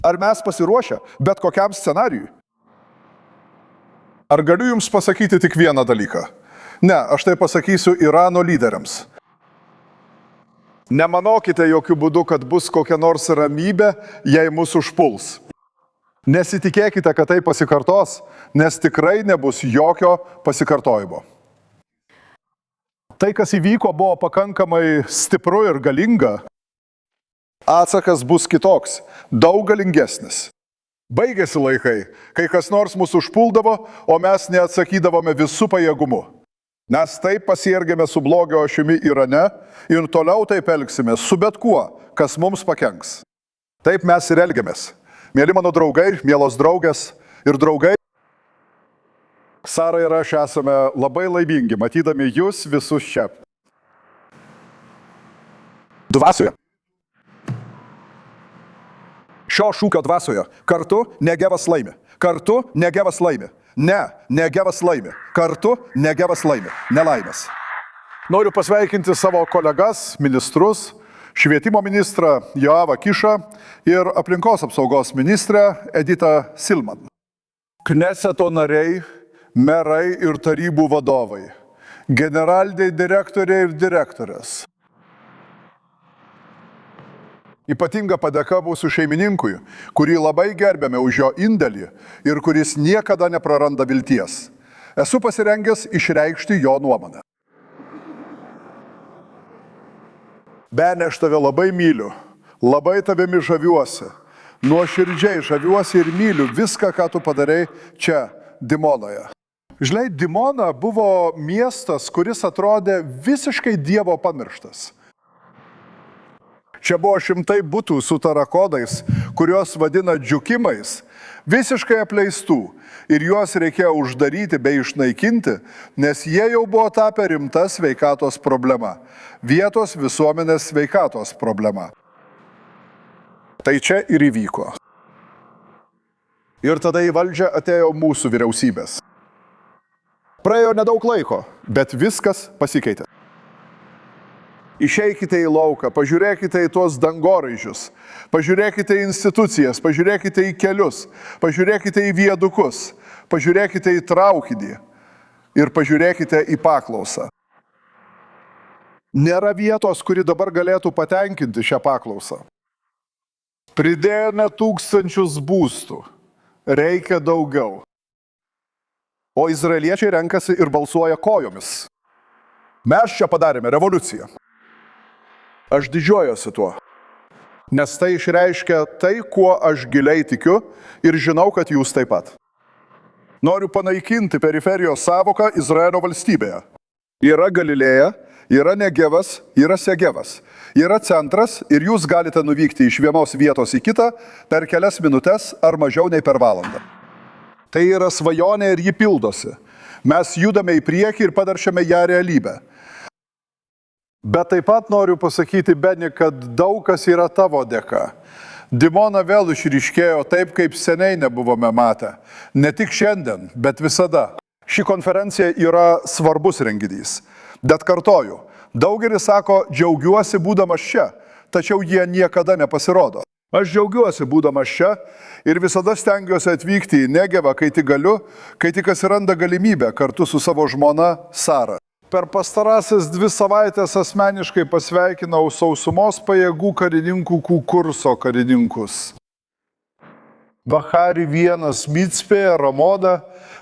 Ar mes pasiruošę bet kokiam scenarijui? Ar galiu jums pasakyti tik vieną dalyką? Ne, aš tai pasakysiu Irano lyderiams. Nemanokite jokių būdų, kad bus kokia nors ramybė, jei mus užpuls. Nesitikėkite, kad tai pasikartos, nes tikrai nebus jokio pasikartojimo. Tai, kas įvyko, buvo pakankamai stipru ir galinga. Atsakas bus kitoks, daug galingesnis. Baigėsi laikai, kai kas nors mūsų užpuldavo, o mes neatsakydavome visų pajėgumu. Mes taip pasielgėme su blogio ašimi Irane ir toliau taip elgsime su bet kuo, kas mums pakenks. Taip mes ir elgiamės. Mėly mano draugai, mielos draugės ir draugai, Sara ir aš esame labai laimingi, matydami jūs visus čia. Dvasioje. Šio šūkio dvasioje. Kartu Negevas laimi. Kartu Negevas laimi. Ne, Negevas laimi. Kartu Negevas laimi. Nelaimės. Noriu pasveikinti savo kolegas, ministrus, švietimo ministrą Joavą Kišą ir aplinkos apsaugos ministrę Editą Silman. Kneseto nariai, merai ir tarybų vadovai, generaliniai direktoriai ir direktorės. Ypatinga padėka mūsų šeimininkui, kurį labai gerbėme už jo indėlį ir kuris niekada nepraranda vilties. Esu pasirengęs išreikšti jo nuomonę. Bene, aš tave labai myliu, labai tavimi žaviuosi, nuoširdžiai žaviuosi ir myliu viską, ką tu padarei čia, Dimonoje. Žinai, Dimona buvo miestas, kuris atrodė visiškai Dievo pamirštas. Čia buvo šimtai butų su tarakonais, kuriuos vadina džiukimais, visiškai apleistų ir juos reikėjo uždaryti bei išnaikinti, nes jie jau buvo tapę rimta sveikatos problema, vietos visuomenės sveikatos problema. Tai čia ir įvyko. Ir tada į valdžią atėjo mūsų vyriausybės. Praėjo nedaug laiko, bet viskas pasikeitė. Išeikite į lauką, pažiūrėkite į tuos dangoraižius, pažiūrėkite į institucijas, pažiūrėkite į kelius, pažiūrėkite į viadukus, pažiūrėkite į traukinį ir pažiūrėkite į paklausą. Nėra vietos, kuri dabar galėtų patenkinti šią paklausą. Pridėjome 1000 būstų, reikia daugiau. O izraeliečiai renkasi ir balsuoja kojomis. Mes čia padarėme revoliuciją. Aš didžiuojuosi tuo, nes tai išreiškia tai, kuo aš giliai tikiu ir žinau, kad jūs taip pat. Noriu panaikinti periferijos savoką Izraelio valstybėje. Yra Galilėja, yra Negevas, yra Segevas. Yra centras ir jūs galite nuvykti iš vienos vietos į kitą per kelias minutes ar mažiau nei per valandą. Tai yra svajonė ir ji pildosi. Mes judame į priekį ir padaršėme ją realybę. Bet taip pat noriu pasakyti, Beni, kad daug kas yra tavo dėka. Dimona vėl išryškėjo taip, kaip seniai nebuvome matę. Ne tik šiandien, bet visada. Ši konferencija yra svarbus renginys. Bet kartoju, daugelis sako, džiaugiuosi būdamas čia, tačiau jie niekada nepasirodo. Aš džiaugiuosi būdamas čia ir visada stengiuosi atvykti į Negevą, kai tik galiu, kai tik atsiranda galimybė kartu su savo žmona Sara. Per pastarąsias 2 savaitės asmeniškai pasveikinau sausumos pajėgų karininkų kurso karininkus. Bahari 1 Micpėje, Ramoda,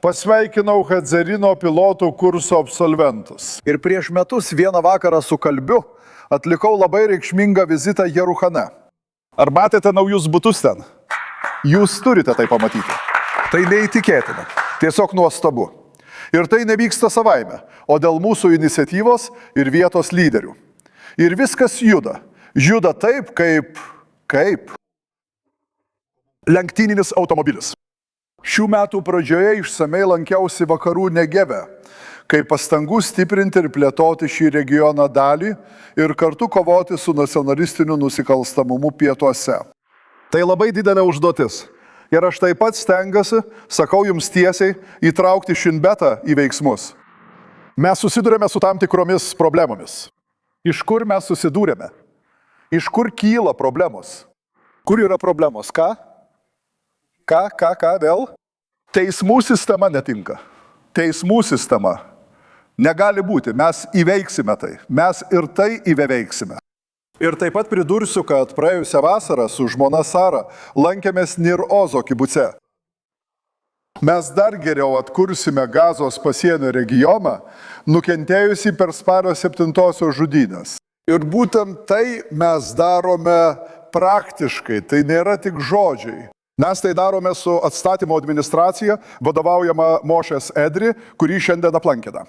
pasveikinau Hadzerino pilotų kurso absolventus. Ir prieš metus vieną vakarą su kalbiu atlikau labai reikšmingą vizitą Jeruchane. Ar matėte naujus butus ten? Jūs turite tai pamatyti. Tai neįtikėtina, tiesiog nuostabu. Ir tai nevyksta savaime, o dėl mūsų iniciatyvos ir vietos lyderių. Ir viskas juda. Juda taip, kaip lenktyninis automobilis. Šių metų pradžioje išsamei lankiausi vakarų Negeve, kaip pastangų stiprinti ir plėtoti šį regioną dalį ir kartu kovoti su nacionalistiniu nusikalstamumu pietuose. Tai labai didelė užduotis. Ir aš taip pat stengiuosi, sakau jums tiesiai, įtraukti Šinbetą į veiksmus. Mes susidurėme su tam tikromis problemomis. Iš kur mes susidūrėme? Iš kur kyla problemos? Kur yra problemos? Ką? Ką vėl? Teismų sistema netinka. Teismų sistema negali būti. Mes įveiksime tai. Mes ir tai įveiksime. Ir taip pat pridursiu, kad praėjusią vasarą su žmona Sara lankėmės Nir Ozo kibuce. Mes dar geriau atkursime Gazos pasienio regioną, nukentėjusį per spalio 7-osios žudynės. Ir būtent tai mes darome praktiškai, tai nėra tik žodžiai. Mes tai darome su atstatymo administracija, vadovaujama Mošės Edri, kurį šiandien aplankėme.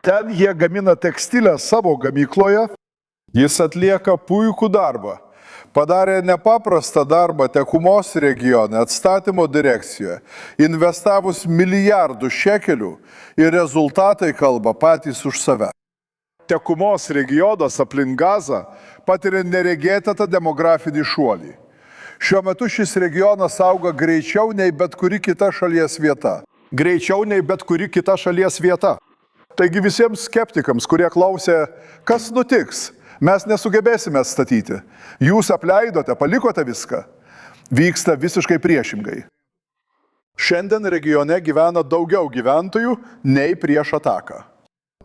Ten jie gamina tekstilę savo gamykloje, jis atlieka puikų darbą. Padarė nepaprastą darbą Tekumos regione, atstatymo direkcijoje, investavus milijardų šekelių ir rezultatai kalba patys už save. Tekumos regionas aplink Gazą patiria neregėtą demografinį šuolį. Šiuo metu šis regionas auga greičiau nei bet kuri kita šalies vieta. Greičiau nei bet kuri kita šalies vieta. Taigi visiems skeptikams, kurie klausė, kas nutiks, mes nesugebėsime statyti. Jūs apleidote, palikote viską. Vyksta visiškai priešingai. Šiandien regione gyvena daugiau gyventojų nei prieš ataką.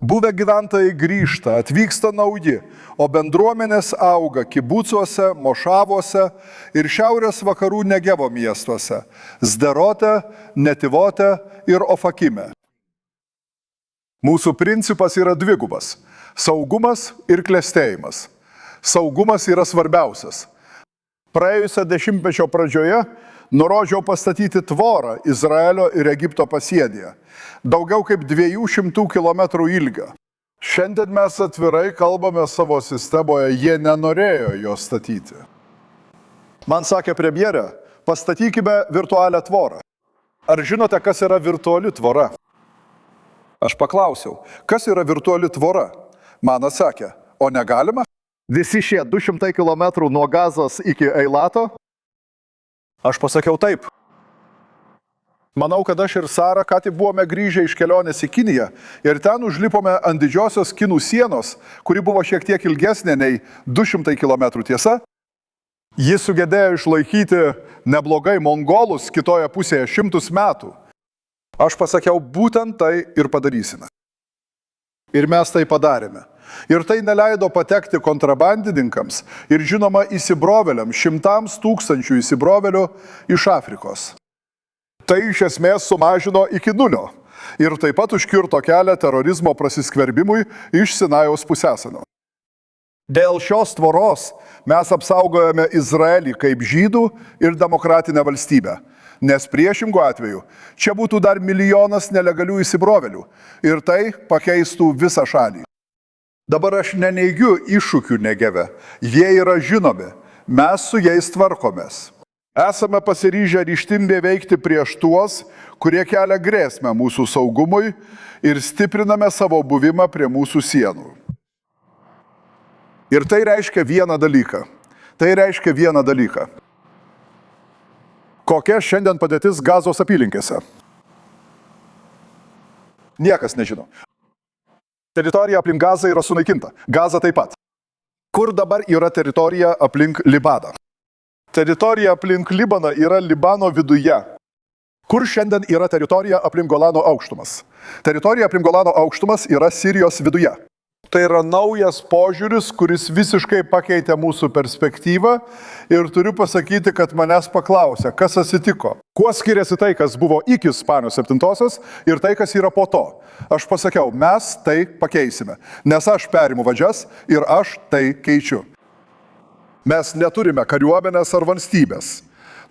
Buvę gyventojai grįžta, atvyksta nauji, o bendruomenės auga kibucuose, mošavuose ir šiaurės vakarų Negevo miestuose – Sderote, Netivote ir Ofakime. Mūsų principas yra dvigubas – saugumas ir klestėjimas. Saugumas yra svarbiausias. Praėjusio dešimtmečio pradžioje nurodžiau pastatyti tvorą Izraelio ir Egipto pasienyje, daugiau kaip 200 km ilgio. Šiandien mes atvirai kalbame savo sistemoje, jie nenorėjo jo statyti. Man sakė premjerė, pastatykime virtualią tvorą. Ar žinote, kas yra virtuali tvora? Aš paklausiau, kas yra virtuali tvora? Man atsakė, o negalima? Visi šie 200 km nuo Gazos iki Eilato? Aš pasakiau taip. Manau, kad aš ir Sara ką tik buvome grįžę iš kelionės į Kiniją ir ten užlipome ant didžiosios kinų sienos, kuri buvo šiek tiek ilgesnė nei 200 km tiesa. Jis sugebėjo išlaikyti neblogai mongolus kitoje pusėje 100 metų. Aš pasakiau, būtent tai ir padarysime. Ir mes tai padarėme. Ir tai neleido patekti kontrabandininkams ir žinoma įsibrovėliams, 100 000 įsibrovėlių iš Afrikos. Tai iš esmės sumažino iki 0 ir taip pat užkirto kelią terorizmo prasiskverbimui iš Sinajaus pusiasalio. Dėl šios tvoros mes apsaugojame Izraelį kaip žydų ir demokratinę valstybę. Nes priešingų atveju čia būtų dar milijonas nelegalių įsibrovėlių ir tai pakeistų visą šalį. Dabar aš neneigiu iššūkių Negeve, jie yra žinomi, mes su jais tvarkomės. Esame pasiryžę ryžtingai veikti prieš tuos, kurie kelia grėsmę mūsų saugumui ir stipriname savo buvimą prie mūsų sienų. Ir tai reiškia vieną dalyką. Kokia šiandien padėtis Gazos apylinkėse? Niekas nežino. Teritorija aplink Gazą yra sunaikinta. Gaza taip pat. Kur dabar yra teritorija aplink Libaną? Teritorija aplink Libaną yra Libano viduje. Kur šiandien yra teritorija aplink Golano aukštumas? Teritorija aplink Golano aukštumas yra Sirijos viduje. Tai yra naujas požiūris, kuris visiškai pakeitė mūsų perspektyvą ir turiu pasakyti, kad manęs paklausė, kas atsitiko. Kuo skiriasi tai, kas buvo iki spalio 7-osios ir tai, kas yra po to. Aš pasakiau, mes tai pakeisime, nes aš perimu vadžias ir aš tai keičiu. Mes neturime kariuomenės ar valstybės.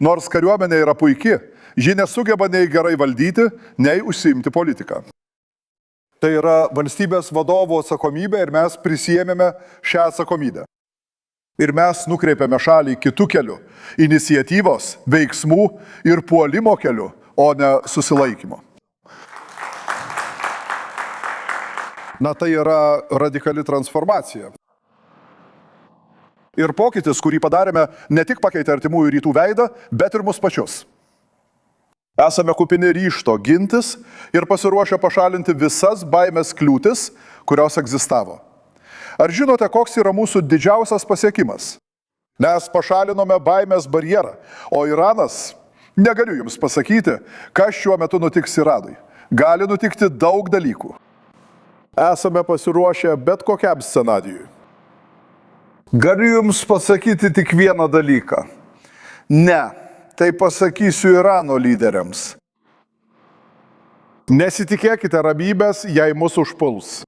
Nors kariuomenė yra puiki, ji nesugeba nei gerai valdyti, nei užsiimti politiką. Tai yra valstybės vadovo atsakomybė ir mes prisiėmėme šią atsakomybę. Ir mes nukreipiame šalį kitų kelių – iniciatyvos, veiksmų ir puolimo kelių, o ne susilaikymo. Na, tai yra radikali transformacija. Ir pokytis, kurį padarėme, ne tik pakeitė artimųjų rytų veidą, bet ir mus pačius. Esame kupini ryžto gintis ir pasiruošę pašalinti visas baimės kliūtis, kurios egzistavo. Ar žinote, koks yra mūsų didžiausias pasiekimas? Mes pašalinome baimės barjerą, o Iranas, negaliu jums pasakyti, kas šiuo metu nutiks Iranui. Gali nutikti daug dalykų. Esame pasiruošę bet kokiam scenarijui. Galiu jums pasakyti tik vieną dalyką. Ne, tai pasakysiu Irano lyderiams. Nesitikėkite ramybės, jei mus užpuls.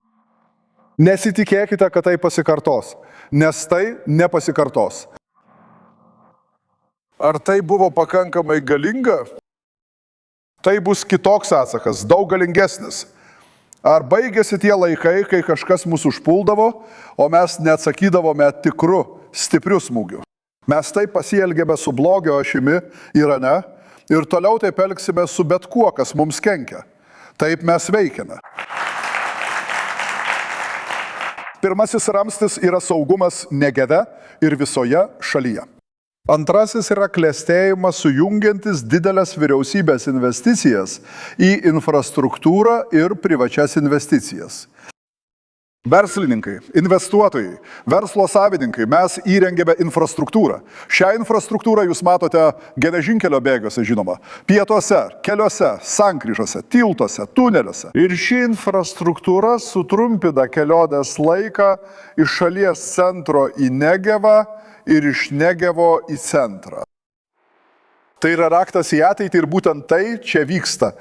Nesitikėkite, kad tai pasikartos, nes tai nepasikartos. Ar tai buvo pakankamai galinga? Tai bus kitoks atsakas, daug galingesnis. Ar baigėsi tie laikai, kai kažkas mūsų užpuldavo, o mes neatsakydavome tikru, stipriu smūgiu? Mes taip pasielgėme su blogio ašimi Irane ir toliau taip elgsime su bet kuo, kas mums kenkia. Taip mes veikiame. Pirmasis ramstis yra saugumas Negeve ir visoje šalyje. Antrasis yra klestėjimas sujungiantis didelės vyriausybės investicijas į infrastruktūrą ir privačias investicijas. Verslininkai, investuotojai, verslo savininkai, mes įrengėme infrastruktūrą. Šią infrastruktūrą jūs matote geležinkelio bėgiuose, žinoma, pietuose, keliuose, sankryžose, tiltuose, tuneliuose. Ir ši infrastruktūra sutrumpina kelionės laiką iš šalies centro į Negevą ir iš Negevo į centrą. Tai yra raktas į ateitį ir būtent tai čia vyksta.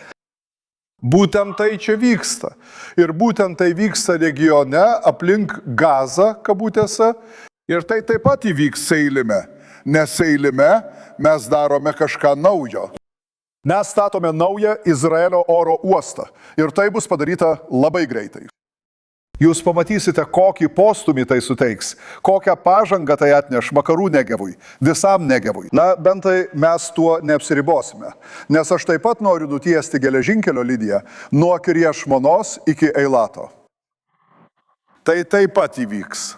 Būtent tai čia vyksta. Ir būtent tai vyksta regione aplink Gazą, kabutėse. Ir tai taip pat įvyks Seilime. Nes Seilime mes darome kažką naujo. Mes statome naują Izraelio oro uostą. Ir tai bus padaryta labai greitai. Jūs pamatysite, kokį postumį tai suteiks, kokią pažangą tai atneš Vakarų Negevui, visam Negevui. Na, bent tai mes tuo neapsiribosime, nes aš taip pat noriu nutiesti geležinkelio liniją nuo Kirjat Šmonos iki Eilato. Tai taip pat įvyks.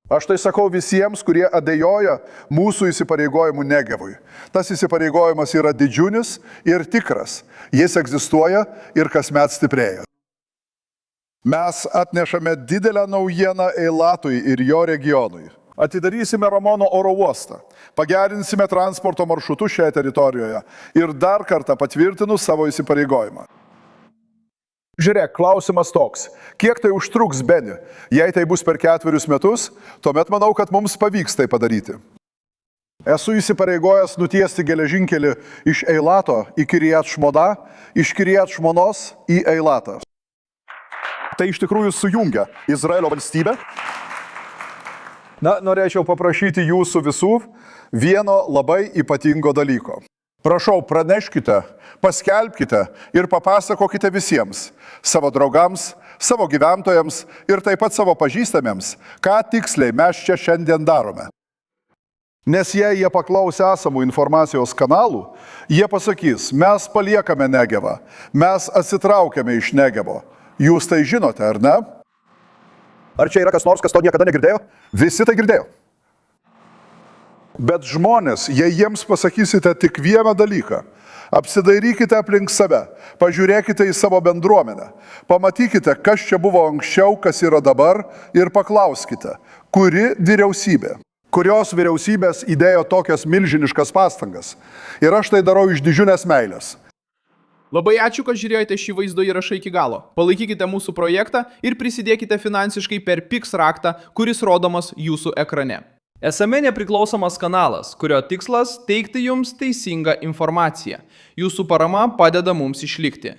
Aš tai sakau visiems, kurie abejoja mūsų įsipareigojimų Negevui. Tas įsipareigojimas yra didžiulis ir tikras. Jis egzistuoja ir kasmet stiprėja. Mes atnešame didelę naujieną Eilatui ir jo regionui. Atidarysime Ramono oro uostą, pagerinsime transporto maršrutus šioje teritorijoje ir dar kartą patvirtinu savo įsipareigojimą. Žiūrėk, klausimas toks. Kiek tai užtruks, Beni? Jei tai bus per 4 metus, tuomet manau, kad mums pavyks tai padaryti. Esu įsipareigojęs nutiesti geležinkelį iš Eilato į Kirjat Šmoną, iš Kirjat Šmonos į Eilatą. Tai iš tikrųjų sujungia Izraelio valstybę. Na, norėčiau paprašyti jūsų visų vieno labai ypatingo dalyko. Prašau, praneškite, paskelbkite ir papasakokite visiems, savo draugams, savo gyventojams ir taip pat savo pažįstamiems, ką tiksliai mes čia šiandien darome. Nes jei jie paklaus esamų informacijos kanalų, jie pasakys, mes paliekame Negevą, mes atsitraukiame iš Negevo. Jūs tai žinote, ar ne? Ar čia yra kas nors, kas to niekada negirdėjo? Visi tai girdėjo. Bet žmonės, jei jiems pasakysite tik vieną dalyką, apsidairykite aplink save, pažiūrėkite į savo bendruomenę, pamatykite, kas čia buvo anksčiau, kas yra dabar ir paklauskite, kuri vyriausybė, kurios vyriausybės įdėjo tokias milžiniškas pastangas. Ir aš tai darau iš didžiulės meilės. Labai ačiū, kad žiūrėjote šį vaizdo įrašą iki galo. Palaikykite mūsų projektą ir prisidėkite finansiškai per PIX raktą, kuris rodomas jūsų ekrane. Esame nepriklausomas kanalas, kurio tikslas teikti jums teisingą informaciją. Jūsų parama padeda mums išlikti.